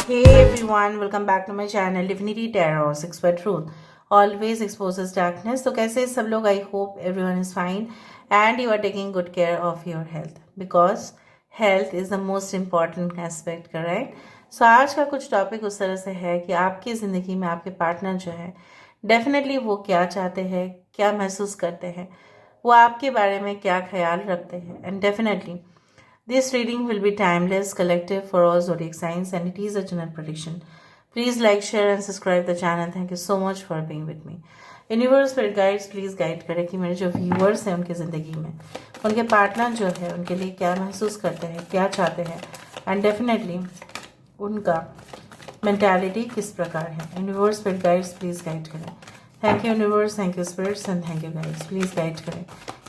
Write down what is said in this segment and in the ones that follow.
Hey everyone, welcome back to my channel Divinity Tarot 6 by Truth. Always exposes darkness. तो कैसे सब लोग? I hope everyone is fine and you are taking good care of your health because health is the most important aspect, correct? So आज का कुछ topic उस तरह से है कि आपकी ज़िंदगी में आपके पार्टनर जो है डेफिनेटली वो क्या चाहते हैं, क्या महसूस करते हैं, वो आपके बारे में क्या ख्याल रखते हैं and definitely this reading will be timeless, collective for all zodiac signs, and it is a general prediction. Please like, share, and subscribe the channel. Thank you so much for being with me. Universe spirit guides please guide करें कि मेरे जो viewers हैं उनकी ज़िंदगी में उनके partner जो है उनके लिए क्या महसूस करते हैं, क्या चाहते हैं एंड डेफिनेटली उनका मेंटालिटी किस प्रकार है. Universe spirit guides please guide करें. Thank you universe, thank you spirits and thank you guides. Please guide करें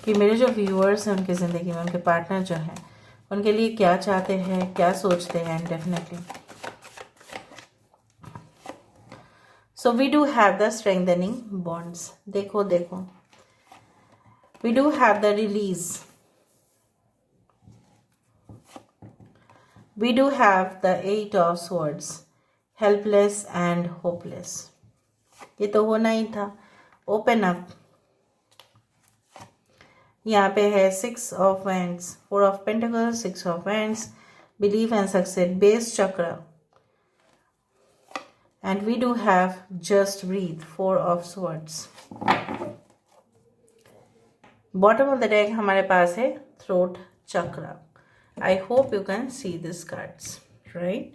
कि मेरे जो व्यूअर्स हैं उनकी ज़िंदगी में उनके पार्टनर जो हैं उनके लिए क्या चाहते हैं, क्या सोचते हैं and definitely so we do have the strengthening bonds. देखो we do have the release, we do have the 8 of swords, helpless and hopeless. ये तो होना ही था. Open up. यहाँ पे है 6 of wands, 4 of pentacles, 6 of wands, belief and success, base chakra and we do have just breathe, 4 of swords. Bottom of the deck हमारे पास है थ्रोट चक्र. आई hope you can see this cards right.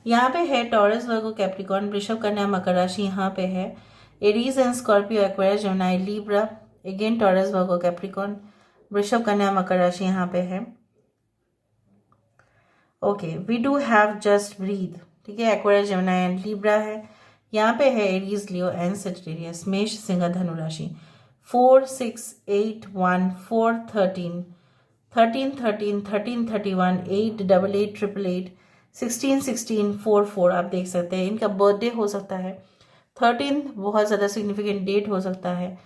यहाँ पे है टॉरस, वर्गो, कैप्रिकॉर्न, वृषभ, कन्या, मकर राशि. यहाँ पे है Aries and Scorpio, Aquarius, Gemini, Libra, again Taurus, Virgo, Capricorn, वृषभ, कन्या, मकर राशि यहाँ पे है. Okay, we do have just breathe. ठीक है, एक्वेरियस, जेमिनी एंड लिब्रा है. यहाँ पे है एरीज, लियो एंड सेजिटेरियस, मेष, सिंह, धनु राशि. 4 6 8 1 4 13 13 13 13 31 8 8 8 8 8 16 16 4 4. आप देख सकते हैं इनका बर्थडे हो सकता है. 13 बहुत ज़्यादा सिग्निफिकेंट डेट हो सकता है.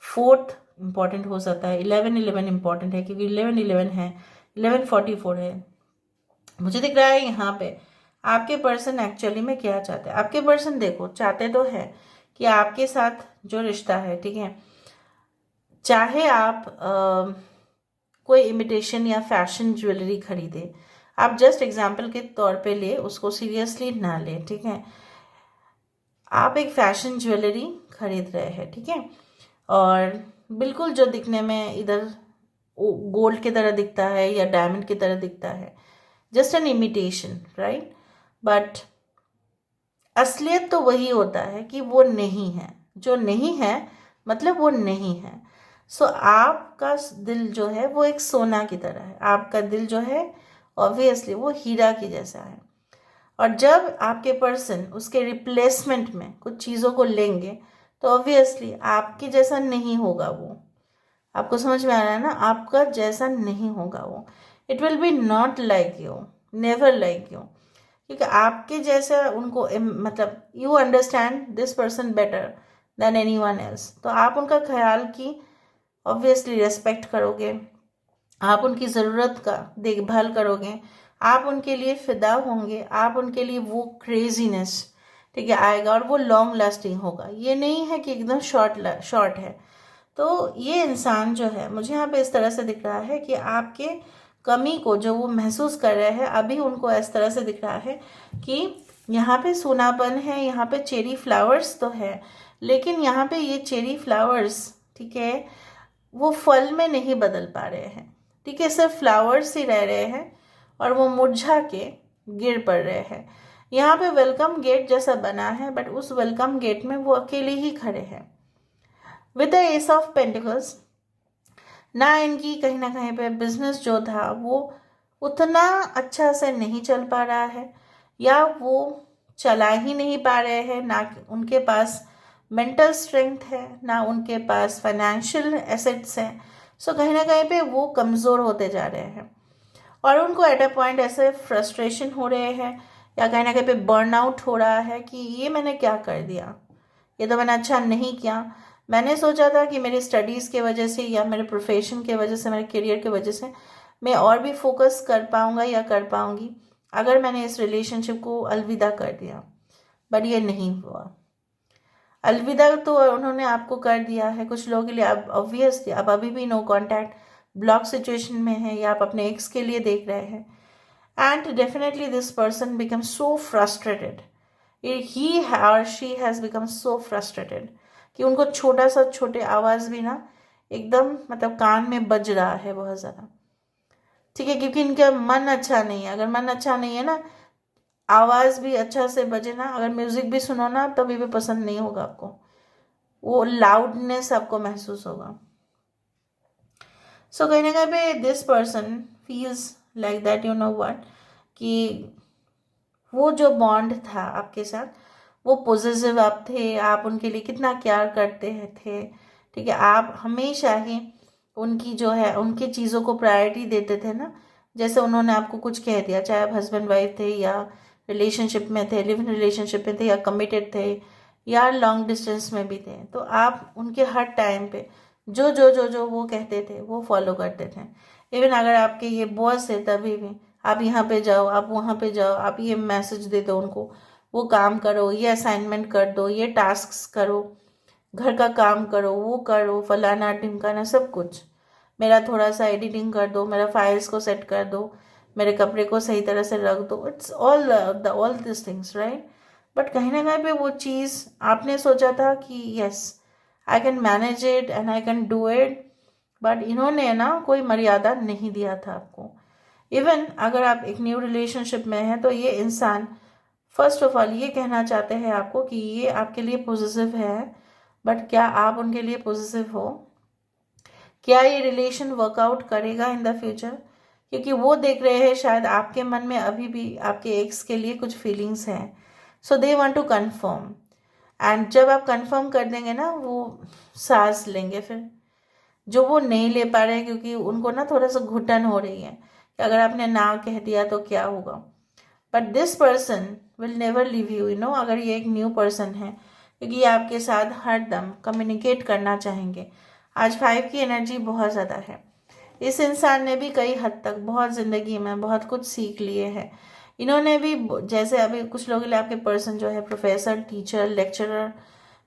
4th इम्पॉर्टेंट हो सकता है. 11 11 इम्पॉर्टेंट है क्योंकि 11 11 है. 11 44 है. मुझे दिख रहा है यहाँ पे आपके पर्सन एक्चुअली में क्या चाहते हैं. आपके पर्सन देखो चाहते तो है कि आपके साथ जो रिश्ता है, ठीक है, चाहे आप कोई इमिटेशन या फैशन ज्वेलरी खरीदे, आप जस्ट एग्जाम्पल के तौर पे ले, उसको सीरियसली ना ले. ठीक है, आप एक फैशन ज्वेलरी खरीद रहे हैं, ठीक है, और बिल्कुल जो दिखने में इधर गोल्ड की तरह दिखता है या डायमंड की तरह दिखता है, just an imitation right. But असलियत तो वही होता है कि वो नहीं है. जो नहीं है मतलब वो नहीं है. सो आपका दिल जो है वो एक सोना की तरह है. आपका दिल जो है ऑब्वियसली वो हीरा की जैसा है. और जब आपके पर्सन उसके रिप्लेसमेंट में कुछ चीज़ों को लेंगे तो ऑब्वियसली आपके जैसा नहीं होगा वो. आपको समझ में आ रहा है ना? आपका जैसा नहीं होगा वो. It will be not like you, never like you. क्योंकि आपके जैसा उनको मतलब you understand this person better than any one else. तो आप उनका ख्याल की ऑब्वियसली रेस्पेक्ट करोगे, आप उनकी ज़रूरत का देखभाल करोगे, आप उनके लिए फ़िदा होंगे, आप उनके लिए वो क्रेजीनेस, ठीक है, आएगा और वो लॉन्ग लास्टिंग होगा. ये नहीं है कि एकदम शॉर्ट है. तो ये इंसान जो है मुझे यहाँ पे इस तरह से दिख रहा है कि आपके कमी को जो वो महसूस कर रहे हैं अभी उनको इस तरह से दिख रहा है कि यहाँ पे सोनापन है, यहाँ पे चेरी फ्लावर्स तो है, लेकिन यहाँ पे ये चेरी फ्लावर्स, ठीक है, वो फल में नहीं बदल पा रहे हैं. ठीक है, सिर्फ फ्लावर्स ही रह रहे हैं और वो मुरझा के गिर पड़ रहे हैं. यहाँ पे वेलकम गेट जैसा बना है बट उस वेलकम गेट में वो अकेले ही खड़े हैं with the S of pentacles. ना इनकी कहीं ना कहीं पे बिजनेस जो था वो उतना अच्छा से नहीं चल पा रहा है या वो चला ही नहीं पा रहे हैं. ना उनके पास मेंटल स्ट्रेंथ है, ना उनके पास फाइनेंशियल एसेट्स हैं. सो कहीं ना कहीं पे वो कमज़ोर होते जा रहे हैं और उनको एट अ पॉइंट ऐसे फ्रस्ट्रेशन हो रहे हैं या कहीं ना कहीं पे बर्नआउट हो रहा है कि ये मैंने क्या कर दिया, ये तो मैंने अच्छा नहीं किया. मैंने सोचा था कि मेरी स्टडीज़ के वजह से या मेरे प्रोफेशन के वजह से, मेरे करियर के वजह से मैं और भी फोकस कर पाऊँगा या कर पाऊँगी, अगर मैंने इस रिलेशनशिप को अलविदा कर दिया, बट ये नहीं हुआ। अलविदा तो उन्होंने आपको कर दिया है कुछ लोगों के लिए। अब ऑब्वियसली आप अभी भी नो कांटेक्ट ब्लॉक सिचुएशन में है, या आप अपने एक्स के लिए देख रहे हैं, and definitely this person become so frustrated, he और she has become so frustrated कि उनको छोटा सा छोटे आवाज़ भी ना एकदम मतलब कान में बज रहा है बहुत ज़्यादा, ठीक है, क्योंकि इनका मन अच्छा नहीं है। अगर मन अच्छा नहीं है ना, आवाज़ भी अच्छा से बजे ना, अगर म्यूज़िक भी सुनो ना तभी भी पसंद नहीं होगा आपको, वो लाउडनेस आपको महसूस होगा। सो कहीं ना कहीं पे this person feels like that, you know what, कि वो जो बॉन्ड था आपके साथ, वो पॉजिटिव आप थे, आप उनके लिए कितना केयर करते थे, ठीक है, आप हमेशा ही उनकी जो है उनकी चीज़ों को प्रायोरिटी देते थे ना। जैसे उन्होंने आपको कुछ कह दिया, चाहे आप हस्बैंड वाइफ थे या रिलेशनशिप में थे, लिव इन रिलेशनशिप में थे, या कमिटेड थे, या लॉन्ग डिस्टेंस में भी थे, तो आप उनके हर टाइम पे जो वो कहते थे वो फॉलो करते थे। इवन अगर आपके ये बॉस है तभी भी आप यहाँ पे जाओ, आप वहाँ पे जाओ, आप ये मैसेज दे दो उनको, वो काम करो, ये असाइनमेंट कर दो, ये टास्क्स करो, घर का काम करो, वो करो, फलाना ढिमकाना सब कुछ, मेरा थोड़ा सा एडिटिंग कर दो, मेरा फाइल्स को सेट कर दो, मेरे कपड़े को सही तरह से रख दो, it's all this things, right. But कहीं ना कहीं पे वो चीज़ आपने सोचा था कि yes I can manage it and I can do it, but इन्होंने ना कोई मर्यादा नहीं दिया था आपको। इवन अगर आप एक न्यू रिलेशनशिप में हैं तो ये इंसान फर्स्ट ऑफ ऑल ये कहना चाहते हैं आपको कि ये आपके लिए पॉजिटिव है, बट क्या आप उनके लिए पॉजिटिव हो, क्या ये रिलेशन वर्कआउट करेगा इन द फ्यूचर, क्योंकि वो देख रहे हैं शायद आपके मन में अभी भी आपके एक्स के लिए कुछ फीलिंग्स हैं, so they want to confirm. And जब आप कंफर्म कर देंगे ना, वो सांस लेंगे फिर, जो वो नहीं ले पा रहे हैं, क्योंकि उनको ना थोड़ा सा घुटन हो रही है कि अगर आपने ना कह दिया तो क्या होगा। But this person will never leave you, you know, अगर ये एक न्यू पर्सन है, क्योंकि ये आपके साथ हर दम कम्युनिकेट करना चाहेंगे। आज 5 की एनर्जी बहुत ज़्यादा है। इस इंसान ने भी कई हद तक बहुत ज़िंदगी में बहुत कुछ सीख लिए हैं। इन्होंने भी जैसे अभी कुछ लोगों के लिए आपके पर्सन जो है professor, teacher, lecturer,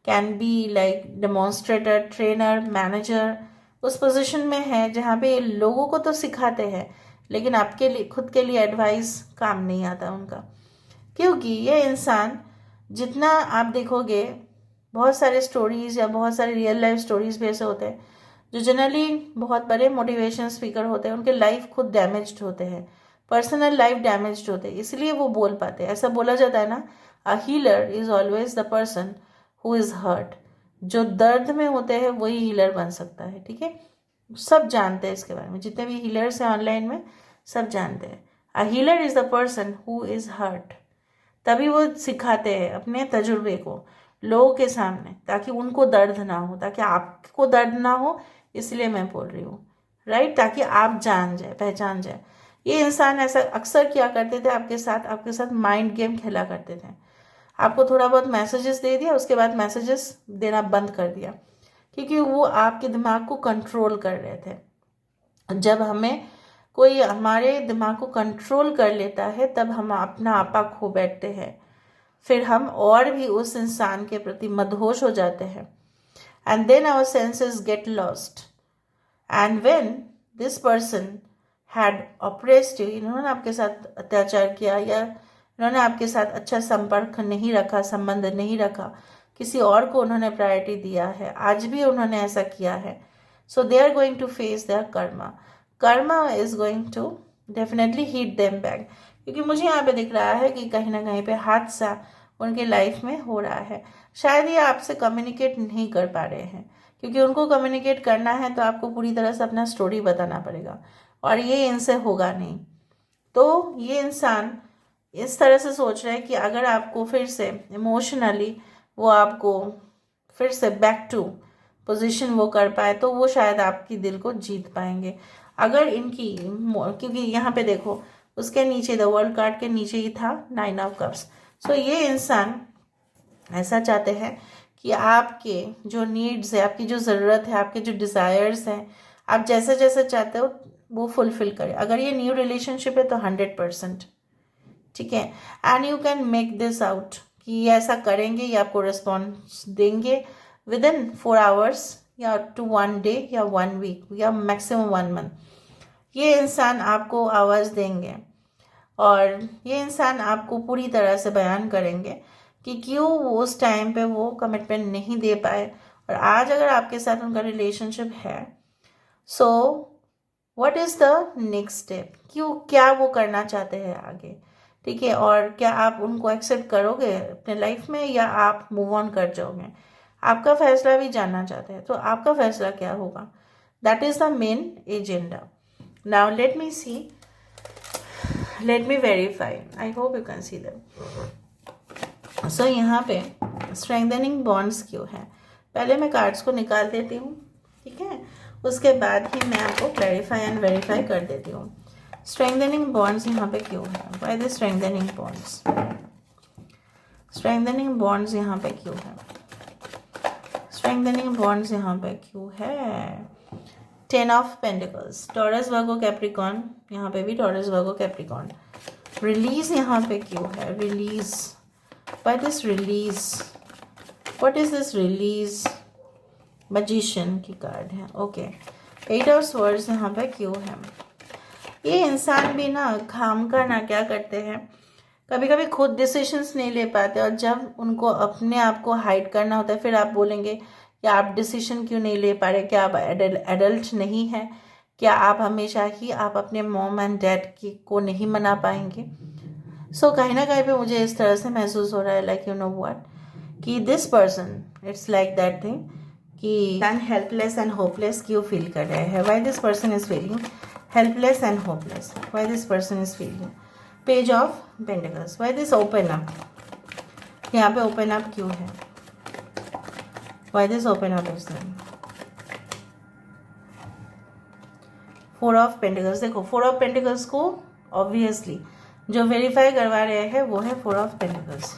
can be like demonstrator, trainer, manager, उस पोजीशन में है जहाँ पे लोगों को तो सिखाते हैं, लेकिन आपके लिए खुद के लिए एडवाइस काम नहीं आता उनका। क्योंकि ये इंसान जितना आप देखोगे, बहुत सारे स्टोरीज या बहुत सारे रियल लाइफ स्टोरीज भी ऐसे होते हैं जो जनरली बहुत बड़े मोटिवेशन स्पीकर होते हैं, उनके लाइफ खुद डैमेज्ड होते हैं, पर्सनल लाइफ डैमेज्ड होते हैं, इसलिए वो बोल पाते हैं। ऐसा बोला जाता है ना, a healer is always the person who is hurt. जो दर्द में होते हैं वही हीलर बन सकता है, ठीक है। सब जानते हैं इसके बारे में, जितने भी हीलर्स हैं ऑनलाइन में सब जानते हैं। A healer is the person who is hurt. तभी वो सिखाते हैं अपने तजुर्बे को लोगों के सामने, ताकि उनको दर्द ना हो, ताकि आपको दर्द ना हो, इसलिए मैं बोल रही हूँ, राइट, ताकि आप जान जाए, पहचान जाए। ये इंसान ऐसा अक्सर किया करते थे आपके साथ माइंड गेम खेला करते थे। आपको थोड़ा बहुत मैसेजेस दे दिया, उसके बाद मैसेजेस देना बंद कर दिया, क्योंकि वो आपके दिमाग को कंट्रोल कर रहे थे। जब हमें कोई हमारे दिमाग को कंट्रोल कर लेता है तब हम अपना आपा खो बैठते हैं, फिर हम और भी उस इंसान के प्रति मदहोश हो जाते हैं, and then our senses get lost. And when this person had oppressed you, इन्होंने आपके साथ अत्याचार किया या इन्होंने आपके साथ अच्छा संपर्क नहीं रखा, संबंध नहीं रखा, किसी और को उन्होंने प्रायोरिटी दिया है, आज भी उन्होंने ऐसा किया है, so they are going to face their karma. Karma is going to definitely hit them back, क्योंकि मुझे यहाँ पे दिख रहा है कि कहीं ना कहीं पे हादसा उनके लाइफ में हो रहा है। शायद ये आपसे कम्युनिकेट नहीं कर पा रहे हैं, क्योंकि उनको कम्युनिकेट करना है तो आपको पूरी तरह से अपना स्टोरी बताना पड़ेगा, और ये इनसे होगा नहीं। तो ये इंसान इस तरह से सोच रहे हैं कि अगर आपको फिर से इमोशनली वो आपको फिर से बैक टू पोजीशन वो कर पाए तो वो शायद आपकी दिल को जीत पाएंगे। अगर इनकी, क्योंकि यहाँ पे देखो उसके नीचे द वर्ल्ड कार्ड के नीचे ही था 9 ऑफ कप्स। सो ये इंसान ऐसा चाहते हैं कि आपके जो नीड्स है, आपकी जो ज़रूरत है, आपके जो डिज़ायर्स हैं, आप जैसा जैसा चाहते हो वो फुलफिल करें। अगर ये न्यू रिलेशनशिप है तो 100%, ठीक है। And you can make this out कि ये ऐसा करेंगे, ये आपको रिस्पॉन्स देंगे विद इन 4 आवर्स या टू 1 डे या 1 वीक या मैक्सिमम 1 मंथ। ये इंसान आपको आवाज़ देंगे और ये इंसान आपको पूरी तरह से बयान करेंगे कि क्यों उस टाइम पे वो कमिटमेंट नहीं दे पाए, और आज अगर आपके साथ उनका रिलेशनशिप है, so what is the next step, क्यों, क्या वो करना चाहते हैं आगे, ठीक है। और क्या आप उनको एक्सेप्ट करोगे अपने लाइफ में या आप मूव ऑन कर जाओगे। आपका फैसला भी जानना चाहते हैं, तो आपका फैसला क्या होगा, that is the main agenda. Now let me see, let me verify, I hope you can see that. So यहाँ पे स्ट्रेंथनिंग बॉन्ड्स क्यों है, पहले मैं कार्ड्स को निकाल देती हूँ, ठीक है, उसके बाद ही मैं आपको क्लैरिफाई एंड वेरीफाई कर देती हूँ। स्ट्रेंथनिंग बॉन्ड्स यहाँ पे क्यों है, why the strengthening bonds, strengthening bonds यहाँ पे क्यों है, स्ट्रेंथनिंग बॉन्ड्स यहाँ पे क्यों है। 10 of pentacles, Taurus Virgo Capricorn, यहाँ पे भी टॉरस वर्गो कैप्रिकॉन। रिलीज यहाँ पे क्यों है, release, why this release, what is this release, magician की कार्ड है, ओके। 8 ऑफ स्वर्ड्स यहाँ पे क्यों है। ये इंसान भी ना खाम का ना क्या करते हैं, कभी कभी खुद डिसीजंस नहीं ले पाते, और जब उनको अपने आप को हाइड करना होता है फिर आप बोलेंगे कि आप डिसीजन क्यों नहीं ले पा रहे, क्या आप एडल्ट नहीं है, क्या आप हमेशा ही आप अपने मॉम एंड डैड की को नहीं मना पाएंगे। सो कहीं ना कहीं पे मुझे इस तरह से महसूस हो रहा है, लाइक यू नो व्हाट, कि this person, it's like that thing कि हेल्पलेस एंड होपलेस क्यों फील कर रहे हैं, why this person is feeling helpless and hopeless, why this person is feeling page of pentacles, why this open up, यहाँ पे open up क्यों है, why this open up is there. 4 of pentacles, देखो 4 of pentacles को obviously जो verify करवा रहे हैं वो है 4 ऑफ पेंटिकल्स।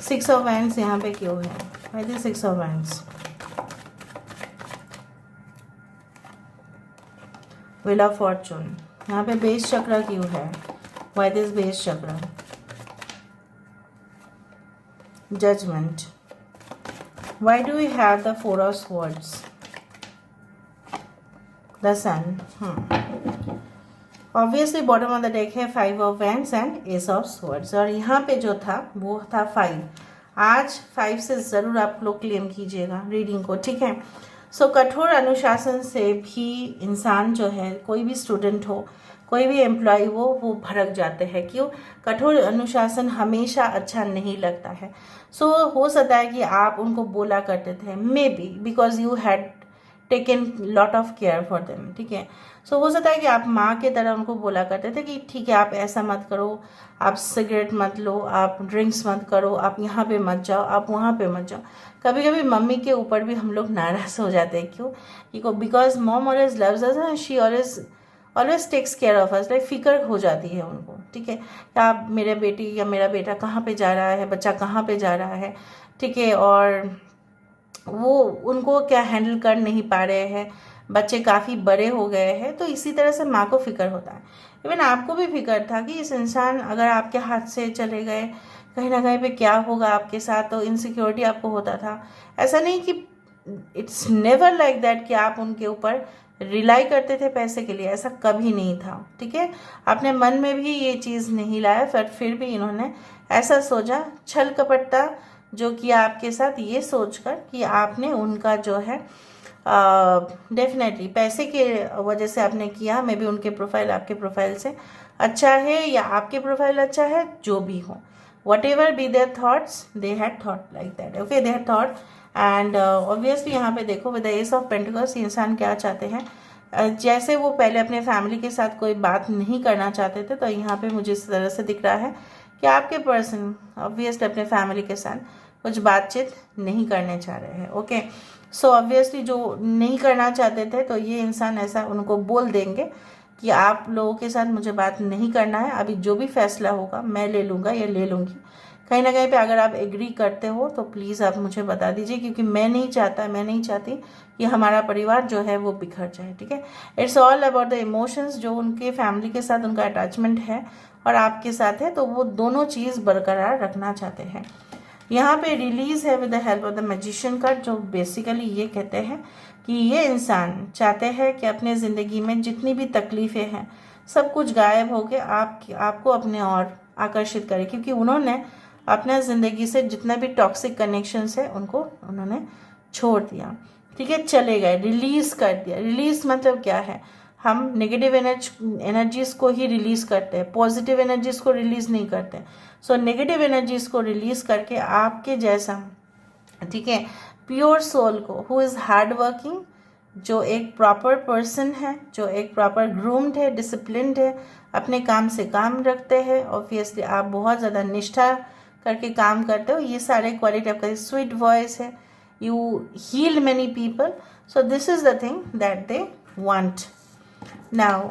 6 ऑफ वैंड्स यहाँ पे क्यों है, why this 6 of wands. Wheel of fortune, यहाँ पे बेस चक्र क्यों है, why this base chakra. Judgement, why do we have the 4 of swords, the sun. Obviously bottom of the deck है 5 of wands and ace of swords, और यहाँ पे जो था वो था 5। आज 5 से ज़रूर आप लोग क्लेम कीजिएगा रीडिंग को, ठीक है। सो कठोर अनुशासन से भी इंसान जो है, कोई भी स्टूडेंट हो, कोई भी एम्प्लॉय हो, वो भड़क जाते हैं। क्यों, कठोर अनुशासन हमेशा अच्छा नहीं लगता है। सो हो सकता है कि आप उनको बोला करते थे, may be because you had taken lot of care for them, ठीक है। सो हो सकता है कि आप माँ की तरह उनको बोला करते थे कि ठीक है आप ऐसा मत करो, आप सिगरेट मत लो, आप ड्रिंक्स मत करो, आप यहाँ पे मत जाओ, आप वहाँ पे मत जाओ। कभी कभी मम्मी के ऊपर भी हम लोग नाराज़ हो जाते हैं, क्यों, because mom always loves us and she always takes care of us, like फिक्र हो जाती है उनको, ठीक है। आप मेरे बेटी या मेरा बेटा कहाँ पे जा रहा है, बच्चा कहाँ पे जा रहा है, ठीक है, और वो उनको क्या हैंडल कर नहीं पा रहे हैं, बच्चे काफ़ी बड़े हो गए हैं, तो इसी तरह से माँ को फिक्र होता है। इवन आपको भी फिक्र था कि इस इंसान अगर आपके हाथ से चले गए, कहीं ना कहीं पे क्या होगा आपके साथ, तो इनसिक्योरिटी आपको होता था। ऐसा नहीं कि इट्स नेवर लाइक दैट कि आप उनके ऊपर रिलाई करते थे पैसे के लिए, ऐसा कभी नहीं था, ठीक है। आपने मन में भी ये चीज़ नहीं लाया, फिर भी इन्होंने ऐसा सोचा, छल कपटता जो किया आपके साथ, ये सोचकर कि आपने उनका जो है डेफिनेटली पैसे के वजह से आपने किया, मे बी उनके प्रोफाइल आपके प्रोफाइल से अच्छा है या आपके प्रोफाइल अच्छा है, जो भी हो, what ever be their thoughts, they had thought like that, okay, they had thought. And obviously यहाँ पे देखो with the S of pentacles इंसान क्या चाहते हैं, जैसे वो पहले अपने फैमिली के साथ कोई बात नहीं करना चाहते थे, तो यहाँ पे मुझे इस तरह से दिख रहा है कि आपके पर्सन ऑब्वियसली अपने फैमिली के साथ कुछ बातचीत नहीं करने चाह रहे हैं, ओके। सो ऑब्वियसली जो नहीं करना चाहते थे, तो ये इंसान ऐसा उनको बोल देंगे कि आप लोगों के साथ मुझे बात नहीं करना है, अभी जो भी फैसला होगा मैं ले लूँगा या ले लूँगी। कहीं ना कहीं पे अगर आप एग्री करते हो तो प्लीज़ आप मुझे बता दीजिए, क्योंकि मैं नहीं चाहती कि हमारा परिवार जो है वो बिखर जाए, ठीक है। It's all about the emotions, जो उनके फैमिली के साथ उनका अटैचमेंट है, और आपके साथ है, तो वो दोनों चीज़ बरकरार रखना चाहते हैं। यहाँ पे रिलीज़ है with the help of the magician card, जो बेसिकली ये कहते हैं कि ये इंसान चाहते हैं कि अपने ज़िंदगी में जितनी भी तकलीफ़ें हैं सब कुछ गायब होके आपको अपने और आकर्षित करे, क्योंकि उन्होंने अपना ज़िंदगी से जितना भी टॉक्सिक कनेक्शंस है उनको उन्होंने छोड़ दिया, ठीक है, चले गए, रिलीज़ कर दिया। रिलीज़ मतलब क्या है, हम नेगेटिव एनर्जीज़ को ही रिलीज़ करते हैं, पॉजिटिव एनर्जीज़ को रिलीज़ नहीं करते। सो नेगेटिव एनर्जीज़ को रिलीज़ करके आपके जैसा, ठीक है, प्योर सोल को, हु इज़ हार्ड वर्किंग, जो एक प्रॉपर पर्सन है, जो एक प्रॉपर ग्रूम्ड है, डिसिप्लिन्ड है, अपने काम से काम रखते हैं, ऑब्वियसली आप बहुत ज़्यादा निष्ठा करके काम करते हो, ये सारे क्वालिटी आपका, स्वीट वॉइस है, you heal many people, so this is the thing that they want. Now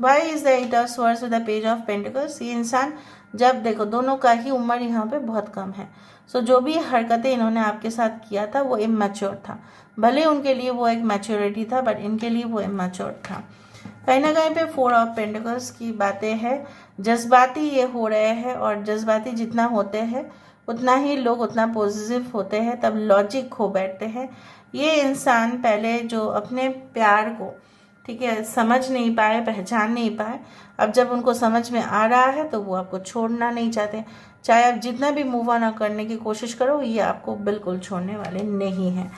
why is the eight of swords with the page of pentacles, ये इंसान जब देखो दोनों का ही उम्र यहाँ पे बहुत कम है, सो जो भी हरकतें इन्होंने आपके साथ किया था वो इमैच्योर था, भले उनके लिए वो एक मैच्योरिटी था बट इनके लिए वो इमैच्योर था। कहीं ना कहीं पे 4 ऑफ पेंटिकल्स की बातें हैं, जज्बाती ये हो रहे हैं, और जज्बाती जितना होते हैं उतना ही लोग उतना पॉजिटिव होते हैं, तब लॉजिक खो बैठते हैं। ये इंसान पहले जो अपने प्यार को, ठीक है, समझ नहीं पाए, पहचान नहीं पाए, अब जब उनको समझ में आ रहा है तो वो आपको छोड़ना नहीं चाहते, चाहे आप जितना भी मूव ऑन करने की कोशिश करो, ये आपको बिल्कुल छोड़ने वाले नहीं हैं।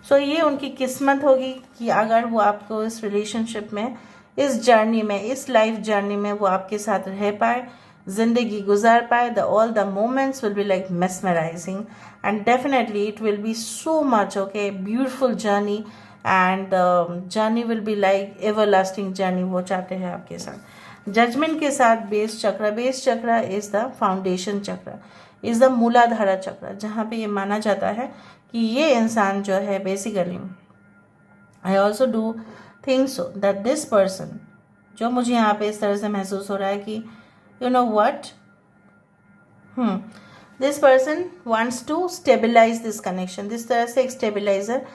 सो ये उनकी किस्मत होगी कि अगर वो आपको इस रिलेशनशिप में, इस जर्नी में, इस लाइफ जर्नी में वो आपके साथ रह पाए, ज़िंदगी गुजार पाए, all the moments will be like mesmerising and definitely it will be so much okay beautiful journey, and journey will be like everlasting journey, वो चाहते हैं आपके साथ। जजमेंट के साथ बेस चक्र इज़ द फाउंडेशन चक्र, इज़ द मूलाधारा चक्र, जहाँ पे ये माना जाता है कि ये इंसान जो है basically, I also do think so that this person, जो मुझे यहाँ पे इस तरह से महसूस हो रहा है कि you know what, this person wants to stabilise this connection. जिस तरह से एक स्टेबलाइजर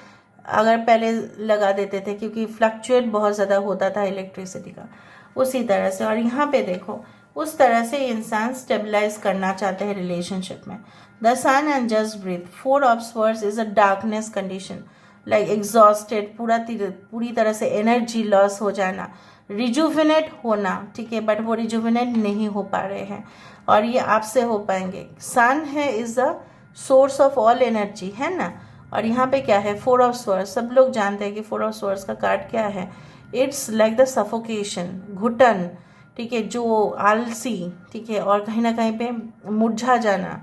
अगर पहले लगा देते थे, क्योंकि फ्लक्चुएट बहुत ज़्यादा होता था इलेक्ट्रिसिटी का, उसी तरह से, और यहाँ पे देखो उस तरह से इंसान स्टेबलाइज करना चाहते हैं रिलेशनशिप में। The sun and just breathe, 4 of swords is a darkness condition, like exhausted, पूरी तरह से एनर्जी लॉस हो जाना, रिजुविनेट होना, ठीक है, बट वो रिजुविनेट नहीं हो पा रहे हैं, और ये आपसे हो पाएंगे। सन है is the source of all energy, है ना, और यहाँ पे क्या है, 4 ऑफ स्वर्ड्स, सब लोग जानते हैं कि 4 ऑफ स्वर्ड्स का कार्ड क्या है, इट्स लाइक द सफोकेशन, घुटन, ठीक है, जो आलसी, ठीक है, और कहीं ना कहीं पे मुरझा जाना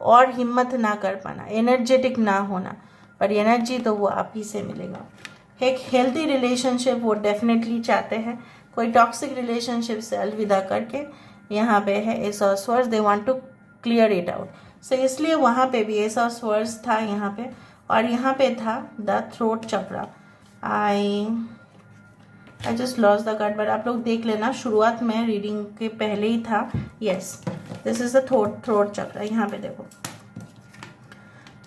और हिम्मत ना कर पाना, एनर्जेटिक ना होना, पर एनर्जी तो वो आप ही से मिलेगा। एक हेल्थी रिलेशनशिप वो डेफिनेटली चाहते हैं, कोई टॉक्सिक रिलेशनशिप से अलविदा करके, यहाँ पे है ace of swords, they want to clear it out, so इसलिए वहाँ पे भी एस ऑफ स्वर्ड्स था यहाँ पे, और यहाँ पे था द थ्रोट चक्र। I just lost the card, but आप लोग देख लेना, शुरुआत में रीडिंग के पहले ही था। Yes, this is the throat चक्र, यहाँ पे देखो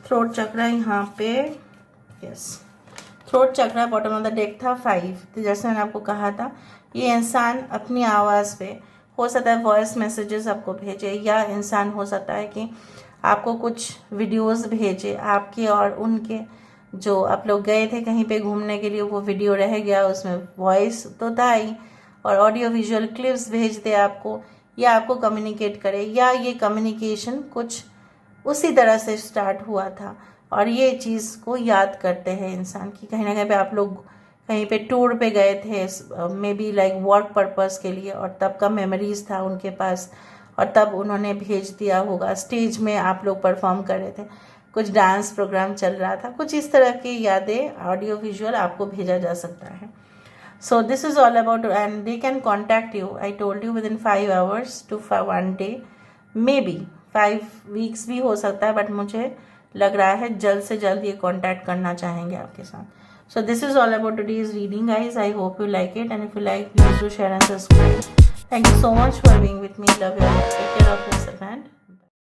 थ्रोट चक्र यहाँ पे, यस, थ्रोट चक्र बॉटम ऑफ द डेक था 5। तो जैसे मैंने आपको कहा था, ये इंसान अपनी आवाज़ पे, हो सकता है वॉइस मैसेजेस आपको भेजे, या इंसान हो सकता है कि आपको कुछ वीडियोस भेजे आपके और उनके, जो आप लोग गए थे कहीं पे घूमने के लिए, वो वीडियो रह गया, उसमें वॉइस तो था ही, और ऑडियो विजुअल क्लिप्स भेज दे आपको, या आपको कम्युनिकेट करे, या ये कम्युनिकेशन कुछ उसी तरह से स्टार्ट हुआ था, और ये चीज़ को याद करते हैं इंसान की, कहीं ना कहीं पे आप लोग कहीं पे टूर पे गए थे, may be like work purpose के लिए, और तब का मेमोरीज था उनके पास, और तब उन्होंने भेज दिया होगा, स्टेज में आप लोग परफॉर्म कर रहे थे, कुछ डांस प्रोग्राम चल रहा था, कुछ इस तरह की यादें ऑडियो विजुअल आपको भेजा जा सकता है। So this is all about, and they can contact you, I told you, with in 5 hours to 1 day, may be 5 weeks भी हो सकता है, बट मुझे लग रहा है जल्द से जल्द ये कॉन्टैक्ट करना चाहेंगे आपके साथ। So this is all about today's reading guys, I hope you like it, and if you like please do share and subscribe. Thank you so much for being with me. Love you all. Take care of yourself and